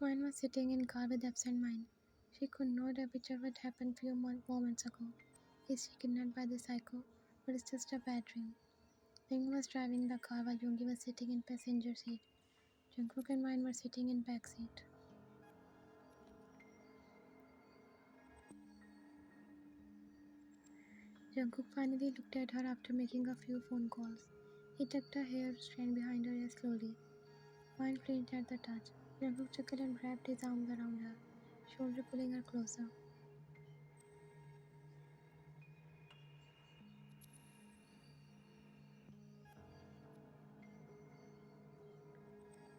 Mine was sitting in car with absent mind. She could know the picture what happened few moments ago. Is she kidnapped by the psycho? Or it's just a bad dream? Ping was driving the car while Yoongi was sitting in passenger seat. Jungkook and Mine were sitting in back seat. Jungkook finally looked at her after making a few phone calls. He tucked a hair strand behind her ear slowly. Mine flinched at the touch. Jungkook chuckled and wrapped his arms around her shoulder, pulling her closer.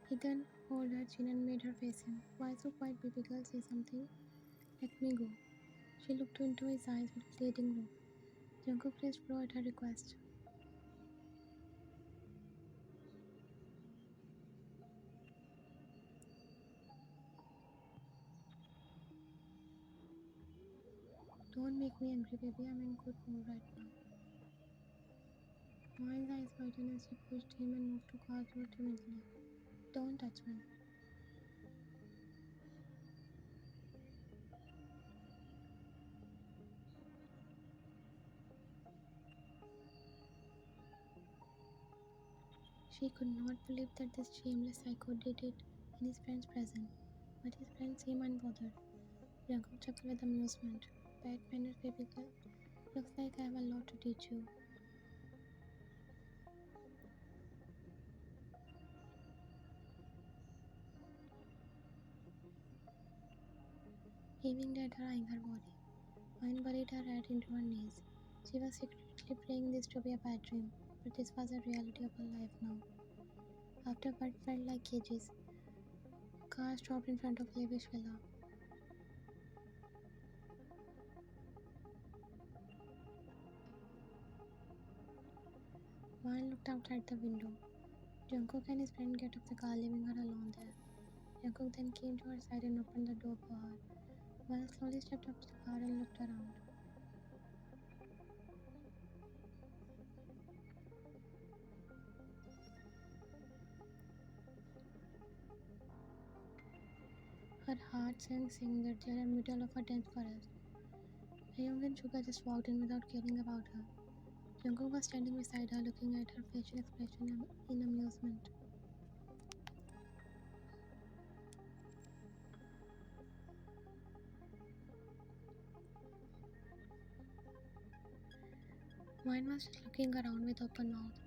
He then held her chin and made her face him. Why so quiet, baby girl? Say something. Let me go. She looked into his eyes with pleading look. Jungkook pressed blow at her request. Don't make me angry, baby. I'm in good mood right now. Mine's eyes widened as she pushed him and moved to car door timidly. Don't touch me. She could not believe that this shameless psycho did it in his friend's presence, but his friend seemed unbothered. Jungkook chuckled with amusement. Bad manners, baby girl. Looks like I have a lot to teach you. Heaving at her, eyeing her body. Mine buried her head into her knees. She was secretly praying this to be a bad dream, but this was the reality of her life now. After what felt like cages, car stopped in front of lavish villa. Mine looked outside the window. Jungkook and his friend get off the car, leaving her alone there. Jungkook then came to her side and opened the door for her. Mine slowly stepped up to the car and looked around. Her heart sank seeing that they are in the middle of a dense forest. Hyung and Suga just walked in without caring about her. Jungkook was standing beside her, looking at her facial expression in amusement. Mine was just looking around with open mouth.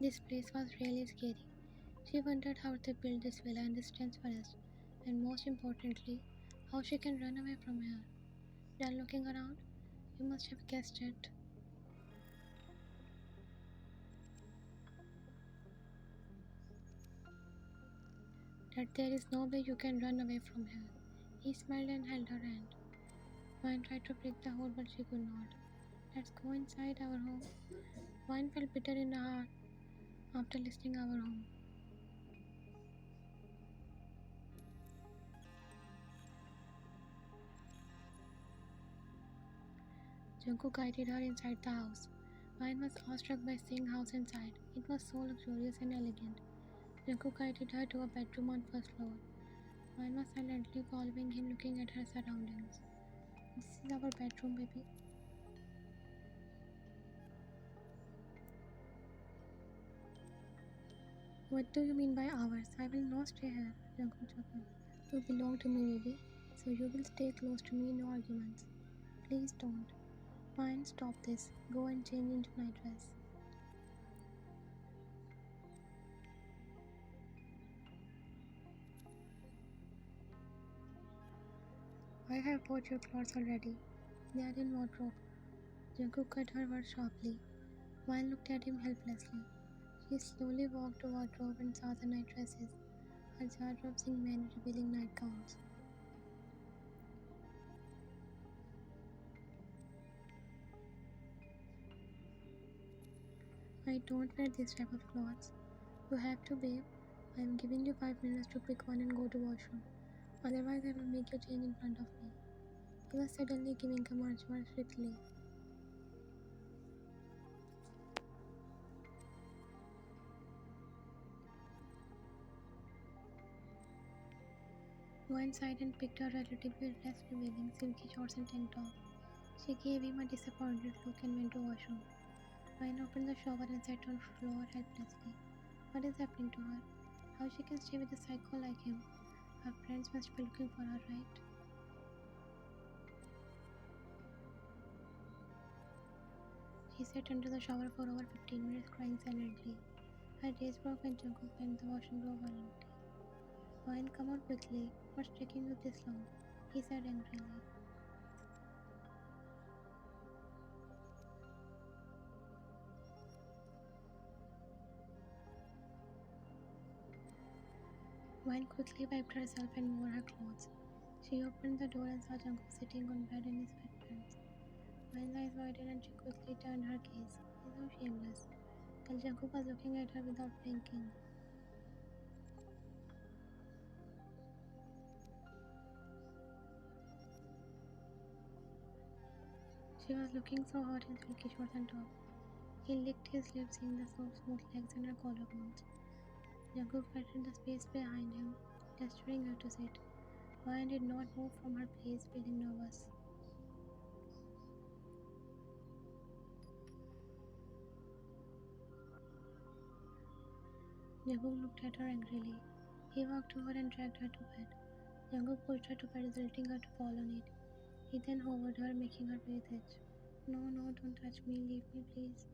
This place was really scary. She wondered how they built this villa in this dense forest, and most importantly, how she can run away from here. Then looking around, you must have guessed it. That there is no way you can run away from here. He smiled and held her hand. Mine tried to break the hold, but she could not. Let's go inside our home. Mine felt bitter in her heart after listening our home. Jungkook guided her inside the house. Mine was awestruck by seeing house inside. It was so luxurious and elegant. Jungkook guided her to a bedroom on first floor. Mine was silently following him, looking at her surroundings. This is our bedroom, baby. What do you mean by ours? I will not stay here, Jungkook chuckled. You belong to me, baby. So you will stay close to me, no arguments. Please don't. Mine, stop this. Go and change into night dress. I have bought your clothes already. They are in wardrobe. Jungkook cut her words sharply. Mine looked at him helplessly. She slowly walked to wardrobe and saw the night dresses. Her jaw dropped seeing men revealing nightgowns. I don't wear this type of clothes. You have to, babe. I am giving you 5 minutes to pick one and go to washroom. Otherwise, I will make you change in front of me. He was suddenly giving commands more strictly. Wine sighed and picked a relatively less revealing silky shorts and tank top. She gave him a disappointed look and went to washroom. Wine opened the shower and sat on floor helplessly. What is happening to her? How she can stay with a psycho like him? Her friends must be looking for her, right? She sat under the shower for over 15 minutes crying silently. Her days broke when Jungkook banged the washing door violently. Wine, come out quickly. What's taking you this long? He said angrily. Wine quickly wiped herself and wore her clothes. She opened the door and saw Jungkook sitting on bed in his sweatpants. Wine's eyes widened and she quickly turned her gaze. He's so shameless. While Jungkook was looking at her without blinking. She was looking so hot in silky shorts and top. He licked his lips, seeing the soft, smooth legs and her collarbones. Jungkook patted the space behind him, gesturing her to sit. Wine did not move from her place, feeling nervous. Jungkook looked at her angrily. He walked over and dragged her to bed. Jungkook pushed her to bed, resulting her to fall on it. He then hovered her, making her breathe itch. No, no, don't touch me, leave me, please.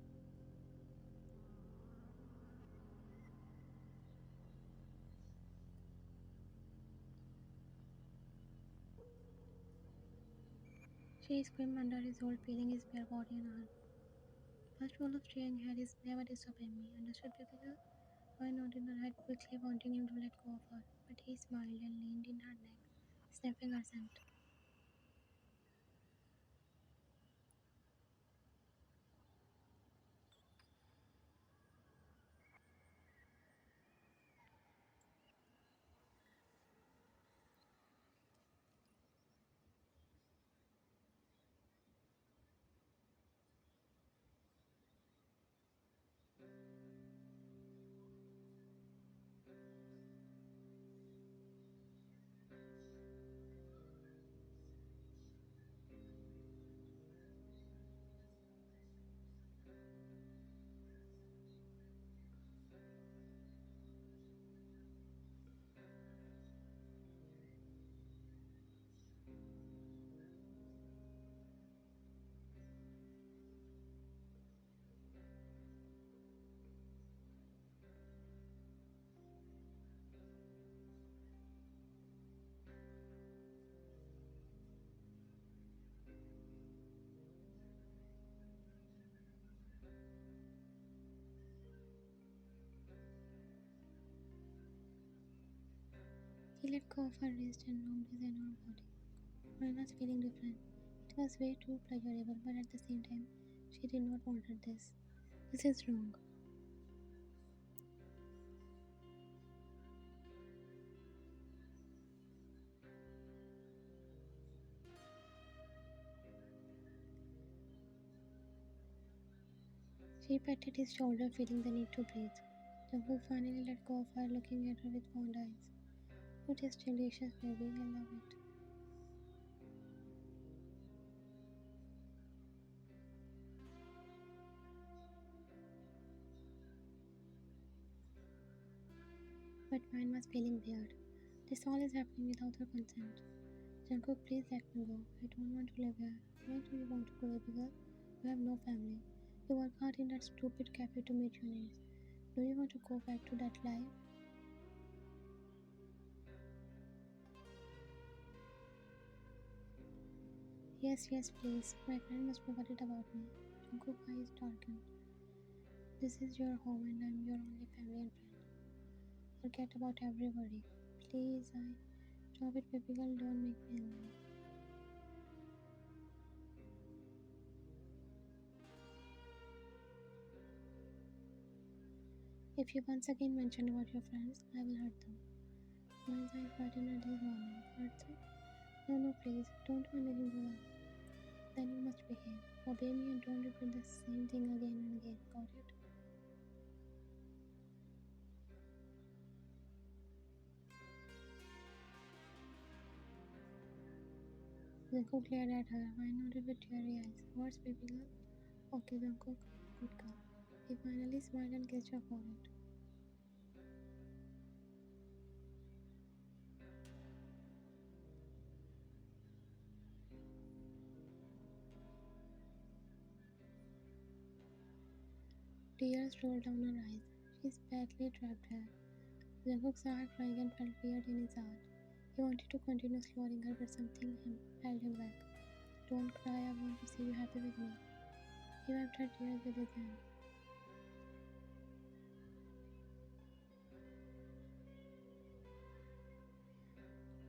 She screamed under his hold, feeling his bare body and arm. First rule of staying here is never disobey me. Understood, baby girl? I nodded her head quickly, wanting him to let go of her, but he smiled and leaned in her neck, sniffing her scent. He let go of her wrist and numbed his entire body. Mine was feeling different. It was way too pleasurable, but at the same time, she did not want this. This is wrong. She patted his shoulder, feeling the need to breathe. Jungkook finally let go of her, looking at her with fond eyes. You taste delicious, baby. I love it. But mine was feeling weird. This all is happening without her consent. Jungkook, please let me go. I don't want to live here. Where do you want to go, baby girl? You have no family. You work hard in that stupid cafe to meet your needs. Do you want to go back to that life? Yes, yes, please. My friend must be worried about me. Jungkook eyes darkened. This is your home and I'm your only family and friend. Forget about every worry. Please, I... Stop it, baby girl. Don't make me angry. If you once again mention about your friends, I will hurt them. Mine's eyes brightened at his warning. Hurt them? No, no, please. Don't do anything to them. Then you must behave. Obey me and don't repeat the same thing again and again. Got it? Jungkook glared at her. Wine nodded with teary eyes. What's baby girl? Okay, Jungkook. Good girl. He finally smiled and kissed her forehead. Tears rolled down her eyes. She badly trapped her. Jungkook saw her crying and felt weird in his heart. He wanted to continue exploring her, but something held him back. Don't cry, I want to see you happy with me. He wiped her tears with his hand.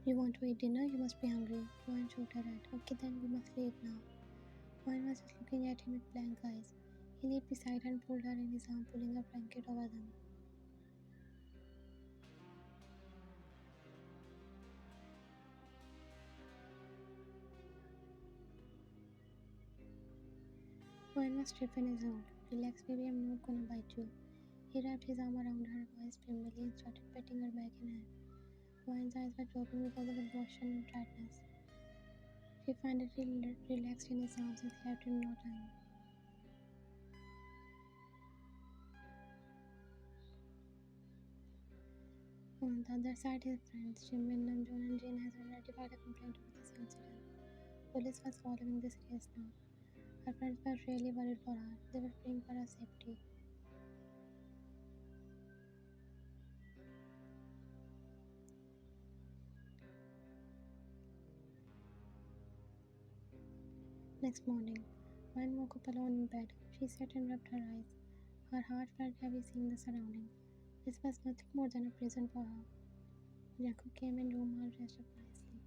You want to eat dinner? You must be hungry. Joanne shook her head. Okay, then we must leave now. Joanne was just looking at him with blank eyes. He leaned beside her and pulled her in his arm, pulling a blanket over them. Joanne was stiff in his hold. Relax, baby, I'm not gonna bite you. He wrapped his arm around her waist firmly and started petting her back and head. Joanne's eyes were dropping because of exhaustion and tiredness. She finally relaxed in his arms and slept in no time. On the other side, his friends, Jimin, Namjoon, and Jin, has already filed a complaint over this incident. Police was following this case now. Her friends were really worried for her. They were praying for her safety. Next morning, Ryan woke up alone in bed. She sat and rubbed her eyes. Her heart felt heavy seeing the surroundings. This was nothing more than a prison for her. Jungkook came in room all dressed up nicely.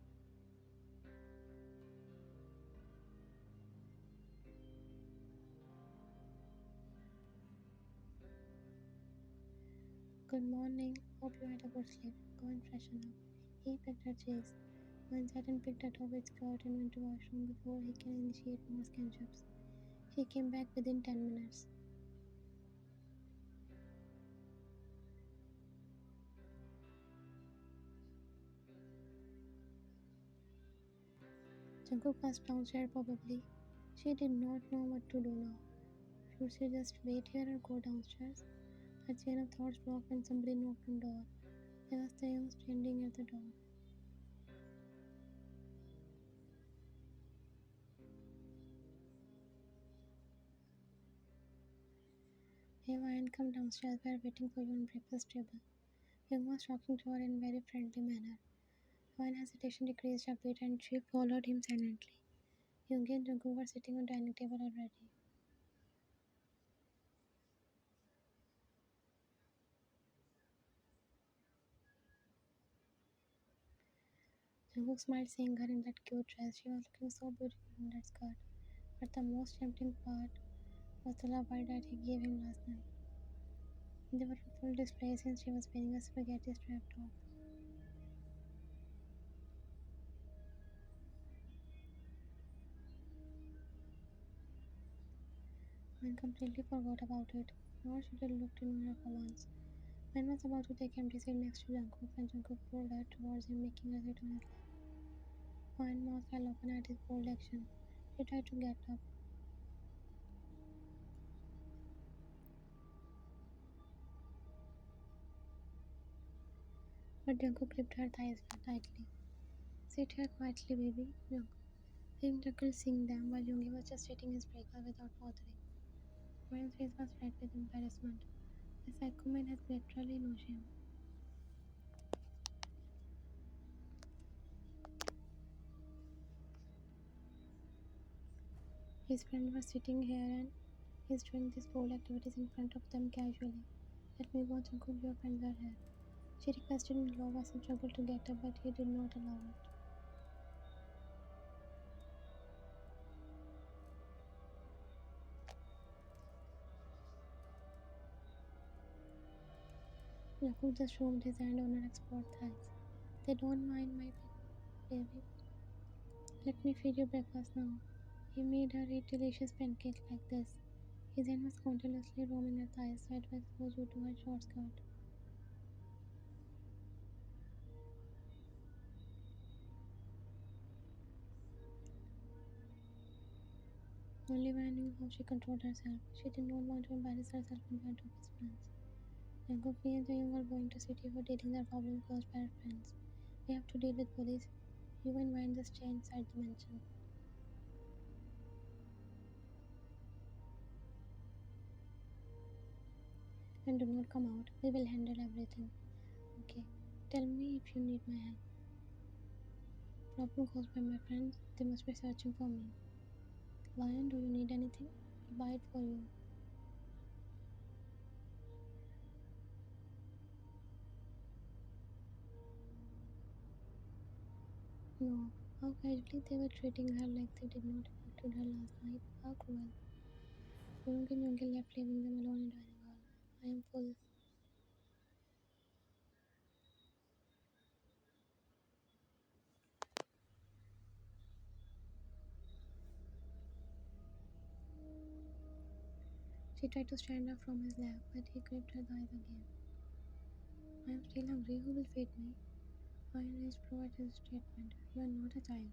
Good morning. Hope you had a good sleep. Go and freshen up. He picked her cheeks. One sat and picked her top with skirt and went to washroom before he can initiate more skinships. She came back within 10 minutes. Jungkook was downstairs probably. She did not know what to do now. Should she just wait here or go downstairs? Her chain of thoughts broke when somebody knocked on the door. There was Taeyong standing at the door. Hey Ryan, come downstairs. We are waiting for you on breakfast table. Young was talking to her in a very friendly manner. Ryan's hesitation decreased a bit and she followed him silently. Yoongi and Jungkook were sitting on the dining table already. Jungkook smiled seeing her in that cute dress. She was looking so beautiful in that skirt. But the most tempting part was the love bite that he gave him last night. They were on full display since she was wearing a spaghetti strap top. Man completely forgot about it, nor should have looked in her for once. Man was about to take empty seat next to Jungkook when Jungkook pulled her towards him, making her sit on his lap. Man's mouth fell open at his bold action. She tried to get up, but Jungkook gripped her thighs tightly. Sit here quietly, baby. Jungkook. Him chuckled seeing them while Yoongi was just eating his breakfast without bothering. Ryan's face was red with embarrassment. The psycho man has literally no shame. His friend was sitting here and he's doing these bold activities in front of them casually. Let me watch Uncle, your friends are here. She requested in a low voice and struggled to get up, but he did not allow it. Yakub just roamed his hand on her expert thighs. They don't mind my baby. Let me feed you breakfast now. He made her eat delicious pancakes like this. His hand was continuously roaming her thighs, sideways closer to her short skirt. Only when I knew how she controlled herself. She did not want to embarrass herself in front of his friends. Jungkook, me and Taeyong are going to city for dating their problem caused by our friends. We have to deal with police. You and Ryan just stay inside the mansion. And do not come out. We will handle everything. Okay. Tell me if you need my help. Problem caused by my friends. They must be searching for me. Lion, do you need anything? I'll buy it for you. No. How casually they were treating her like they did not abduct her last night. How cruel. Young and Young left leaving them alone in dining hall. I am full. She tried to stand up from his lap, but he gripped her thighs again. I am still hungry. Who will feed me? Iron raised provided his statement. You are not a child.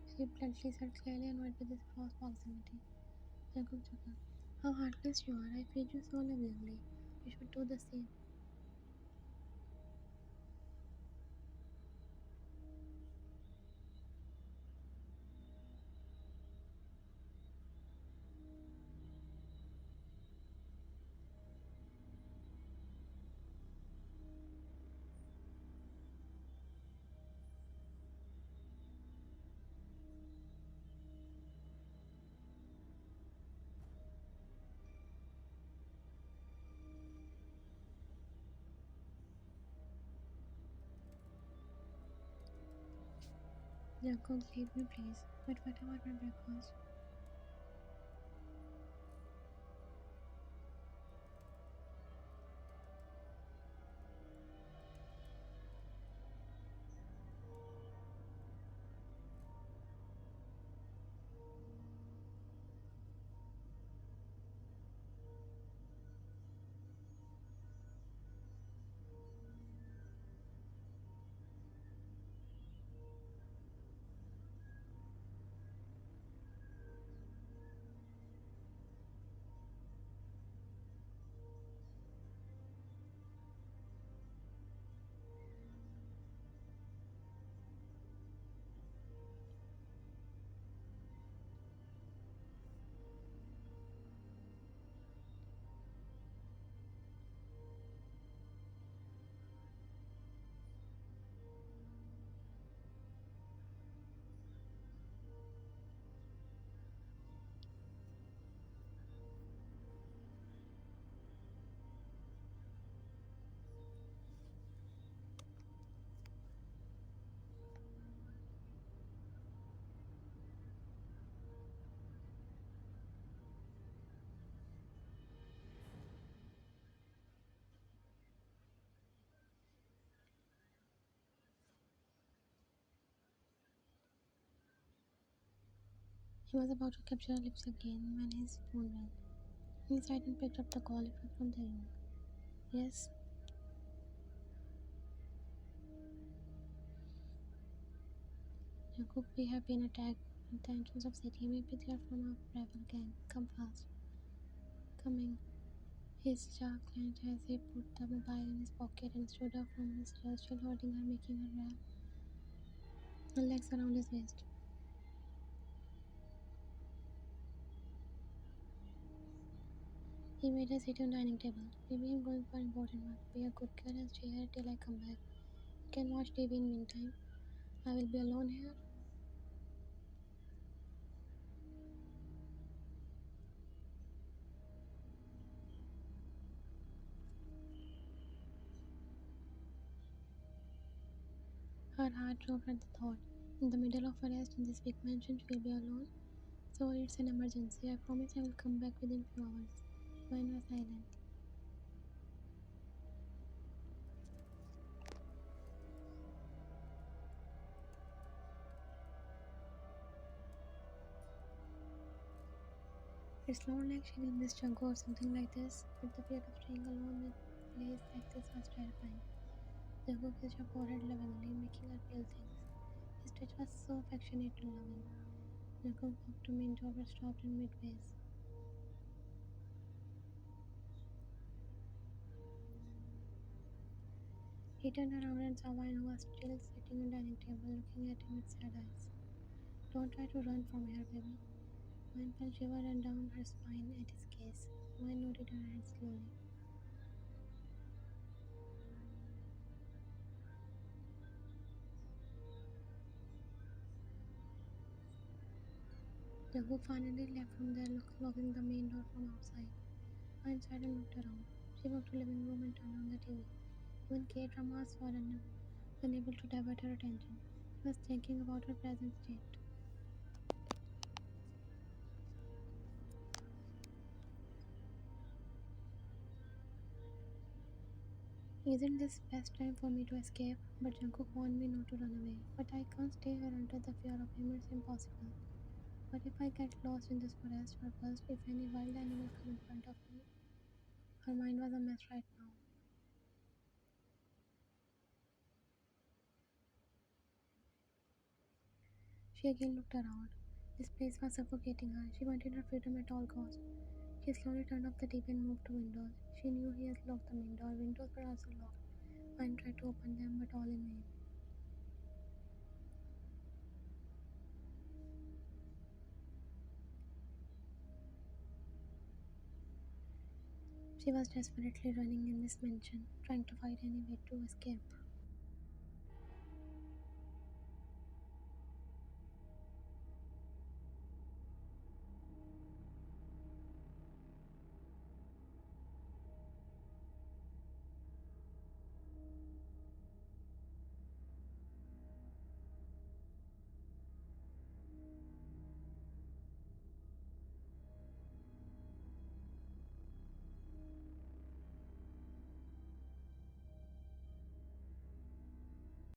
She bluntly said, clearly annoyed with his close proximity. Jacob chuckled. How heartless you are. I feed you so lovingly. You should do the same. Jacob, leave me please. But what about my breakfast? He was about to capture her lips again when his phone rang. He sighed and picked up the call. It was from Taeyong. Yes, Jacob, we have been attacked at the entrance of city. Maybe they are from our rival gang. Come fast. Coming. His jaw clenched as he put the mobile in his pocket and stood up from his chair, still holding her, making her wrap her legs around his waist. He made her sit on the dining table. Maybe I'm going for important work. Be a good girl and stay here till I come back. You can watch TV in meantime. I will be alone here. Her heart dropped at the thought. In the middle of a rest in this big mansion, she'll be alone. So it's an emergency. I promise I will come back within few hours. Mine was silent. It sounded like she will miss Jungkook or something like this, but the fear of staying alone in a place like this was terrifying. Jungkook kissed her forehead lovingly, making her feel things. His touch was so affectionate and loving. Jungkook walked to main door but stopped in midways. He turned around and saw Wine, who was still sitting on the dining table, looking at him with sad eyes. Don't try to run from here, baby. Wine felt shiver and down her spine at his gaze. Wine nodded her head slowly. Jungkook finally left from there, locking the main door from outside. Wine sighed and looked around. She walked to the living room and turned on the TV. Even K-dramas were unable to divert her attention. She was thinking about her present state. Isn't this best time for me to escape? But Jungkook warned me not to run away. But I can't stay here until the fear of him is impossible. What if I get lost in this forest or worse, if any wild animal come in front of me? Her mind was a mess right now. She again looked around. This place was suffocating her. She wanted her freedom at all costs. She slowly turned off the TV and moved to windows. She knew he had locked the main door. Windows were also locked. Mine tried to open them, but all in vain. She was desperately running in this mansion, trying to find any way to escape.